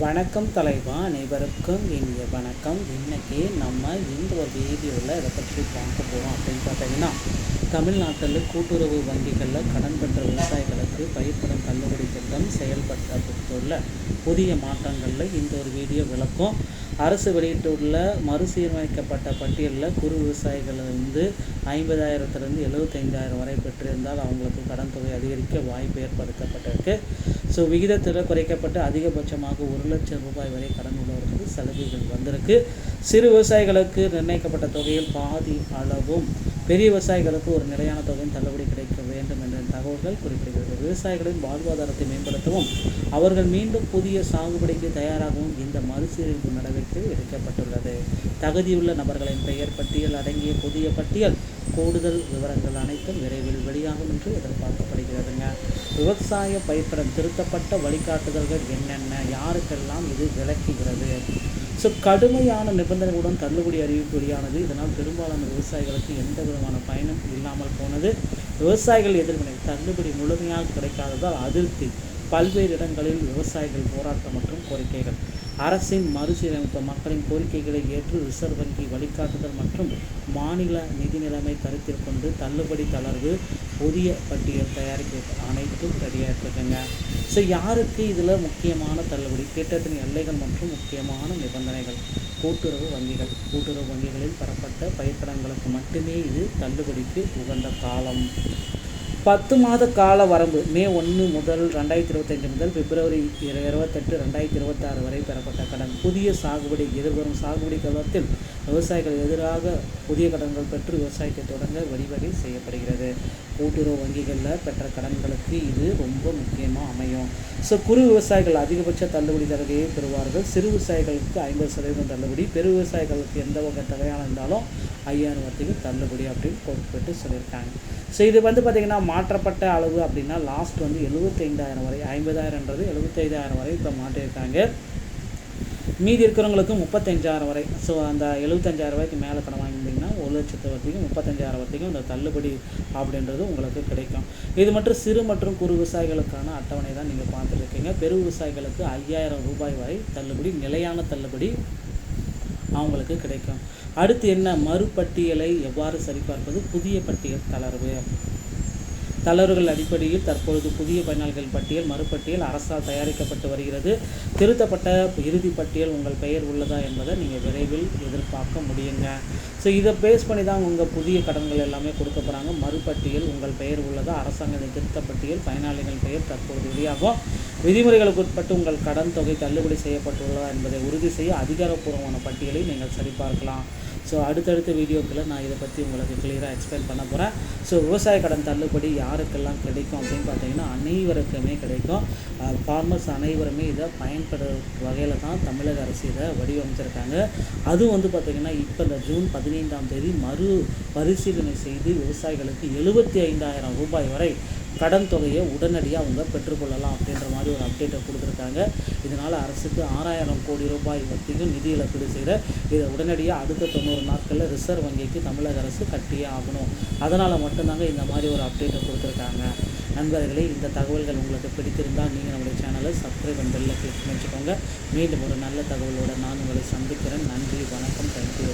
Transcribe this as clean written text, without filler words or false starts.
வணக்கம் தலைவா, அனைவருக்கும் இனிய வணக்கம். இன்றைக்கி நம்ம இந்த ஒரு வீடியோவில் இதை பற்றி பார்க்க போகிறோம் அப்படின்னு பார்த்தீங்கன்னா, தமிழ்நாட்டில் கூட்டுறவு வங்கிகளில் கடன் பெற்ற விவசாயிகளுக்கு பயிர்க்கடன் தள்ளுபடி திட்டம் செயல்படுத்தப்பட்டுள்ள புதிய மாற்றங்களில் இந்த ஒரு வீடியோ விளக்கம். அரசு வெளியிட்டுள்ள மறுசீரமைக்கப்பட்ட பட்டியலில் குறு விவசாயிகள் 50,000 75,000 வரை பெற்றிருந்தால் அவங்களுக்கு கடன் தொகை அதிகரிக்க வாய்ப்பு ஏற்படுத்தப்பட்டிருக்கு. விகிதத்தில் குறைக்கப்பட்டு அதிகபட்சமாக 1,00,000 ரூபாய் வரை கடன் உள்ளவர்களுக்கு சலுகைகள் வந்திருக்கு. சிறு விவசாயிகளுக்கு நிர்ணயிக்கப்பட்ட தொகையில் பாதி அளவும், பெரிய விவசாயிகளுக்கு ஒரு நிலையான தொகையும் தள்ளுபடி கிடைக்க வேண்டும் என்ற தகவல்கள் குறிப்பிடுகிறது. விவசாயிகளின் வாழ்வாதாரத்தை மேம்படுத்தவும் அவர்கள் மீண்டும் புதிய சாகுபடிக்கு தயாராகவும் இந்த மறுசீரமைப்பு நடவடிக்கை எடுக்கப்பட்டுள்ளது. தகுதியுள்ள நபர்களின் பெயர் பட்டியல் அடங்கிய புதிய பட்டியல் கூடுதல் விவரங்கள் அனைத்தும் விரைவில் வெளியாகும் என்று எதிர்பார்க்கப்படுகிறதுங்க. விவசாய பயிர்க்கடன் திருத்தப்பட்ட வழிகாட்டுதல்கள் என்னென்ன, யாருக்கெல்லாம் இது விளக்குகிறது? கடுமையான நிபந்தனைகளுடன் தள்ளுபடி அறிவிப்பு வெளியானது. இதனால் பெரும்பாலான விவசாயிகளுக்கு எந்த விதமான பயனும் இல்லாமல் போனது. விவசாயிகள் எதிர்வினை, தள்ளுபடி முழுமையாக கிடைக்காததால் அதிருப்தி, பல்வேறு இடங்களில் விவசாயிகள் போராட்டம் மற்றும் கோரிக்கைகள். அரசின் மறுசீரமைப்பு மக்களின் கோரிக்கைகளை ஏற்று ரிசர்வ் வங்கி வழிகாட்டுதல் மற்றும் மாநில நிதி நிலைமை கருத்தில் கொண்டு தள்ளுபடி தளர்வு புதிய பட்டியல் தயாரிக்க அனைத்தும் ரெடியாக இருக்குங்க. யாருக்கு இதில் முக்கியமான தள்ளுபடி, திட்டத்தின் எல்லைகள் மற்றும் முக்கியமான நிபந்தனைகள். கூட்டுறவு வங்கிகளில் பெறப்பட்ட பயிர்க்கடன்களுக்கு மட்டுமே இது தள்ளுபடிக்கு உகந்த காலம். 10 மாத கால வரம்பு மே 1 முதல் 2025 முதல் பிப்ரவரி 28, 2026 வரை பெறப்பட்ட கடன். புதிய சாகுபடி எதிர்வரும் சாகுபடி காலத்தில் விவசாயிகள் எதிராக புதிய கடன்கள் பெற்று விவசாயத்தை தொடங்க வழிவகை செய்யப்படுகிறது. கூட்டுறவு வங்கிகளில் பெற்ற கடன்களுக்கு இது ரொம்ப முக்கியமாக அமையும். குறு விவசாயிகள் அதிகபட்ச தள்ளுபடி தொகையை பெறுவார்கள். சிறு விவசாயிகளுக்கு 50% தள்ளுபடி, பெரு விவசாயிகளுக்கு எந்த வகை தொகையாக இருந்தாலும் 5,000 தள்ளுபடி அப்படின்னு குறிப்பிட்டு சொல்லியிருக்காங்க. இது பார்த்திங்கன்னா மாற்றப்பட்ட அளவு அப்படின்னா லாஸ்ட் 75,000 வரை, 50,000ன்றது 75,000 வரை இப்போ மாற்றியிருக்காங்க. மீதி இருக்கிறவங்களுக்கு 35,000 வரை. அந்த 75,000 ரூபாய்க்கு மேலே கடன் வாங்கியிருந்தீங்கன்னா 1,00,000 வரைக்கும் 35,000 வரைக்கும் இந்த தள்ளுபடி அப்படின்றது உங்களுக்கு கிடைக்கும். இது மற்றும் சிறு மற்றும் குறு விவசாயிகளுக்கான அட்டவணை தான் நீங்கள் பார்த்துருக்கீங்க. பெரு விவசாயிகளுக்கு 5,000 ரூபாய் வரை தள்ளுபடி, நிலையான தள்ளுபடி அவங்களுக்கு கிடைக்கும். அடுத்து என்ன, மறுபட்டியலை எவ்வாறு சரிபார்ப்பது? புதிய பட்டியல் தளர்வுகள் அடிப்படையில் தற்பொழுது புதிய பயனாளிகள் பட்டியல் மறுபட்டியல் அரசால் தயாரிக்கப்பட்டு வருகிறது. திருத்தப்பட்ட இறுதி பட்டியல் உங்கள் பெயர் உள்ளதா என்பதை நீங்கள் விரைவில் எதிர்பார்க்க முடியுங்க. இதை பேஸ் பண்ணி தான் உங்கள் புதிய கடன்கள் எல்லாமே கொடுக்க போகிறாங்க. மறுபட்டியல் உங்கள் பெயர் உள்ளதா, அரசாங்கத்தின் திருத்த பட்டியல் பயனாளிகள் பெயர் தற்பொழுது வெளியாகும். விதிமுறைகளுக்கு உட்பட்டு உங்கள் கடன் தொகை தள்ளுபடி செய்யப்பட்டுள்ளதா என்பதை உறுதி செய்ய அதிகாரப்பூர்வமான பட்டியலை நீங்கள் சரிபார்க்கலாம். அடுத்தடுத்த வீடியோக்களில் நான் இதை பற்றி உங்களுக்கு கிளியராக எக்ஸ்பிளைன் பண்ண போகிறேன். விவசாய கடன் தள்ளுபடி யாருக்கெல்லாம் கிடைக்கும் அப்படின்னு பார்த்தீங்கன்னா அனைவருக்குமே கிடைக்கும். ஃபார்மர்ஸ் அனைவருமே இதை பயன்படுற வகையில் தான் தமிழக அரசு இதை வடிவமைச்சிருக்காங்க. அதுவும் பார்த்திங்கன்னா இப்போ இந்த ஜூன் 15ஆம் தேதி மறு பரிசீலனை செய்து விவசாயிகளுக்கு 75,000 ரூபாய் வரை கடன் தொகையை உடனடியாக அவங்க பெற்றுக்கொள்ளலாம் அப்படின்ற மாதிரி ஒரு அப்டேட்டை கொடுத்துருக்காங்க. இதனால் அரசுக்கு 6,000 கோடி ரூபாய் வரைக்கும் நிதி இழப்பீடு செய்கிற இதை உடனடியாக அடுத்த 90 நாட்களில் ரிசர்வ் வங்கிக்கு தமிழக அரசு கட்டியே ஆகணும். அதனால் மட்டும்தாங்க இந்த மாதிரி ஒரு அப்டேட்டை கொடுத்துருக்காங்க. நண்பர்களே, இந்த தகவல்கள் உங்களுக்கு பிடித்திருந்தால் நீங்கள் நம்முடைய சேனலை சப்ஸ்கிரைப் அண்ட் பெல்லை கிளிக் பண்ணிச்சுக்கோங்க. மீண்டும் ஒரு நல்ல தகவலோடு நான் உங்களை சந்திக்கிறேன். நன்றி, வணக்கம், தேங்க்யூ.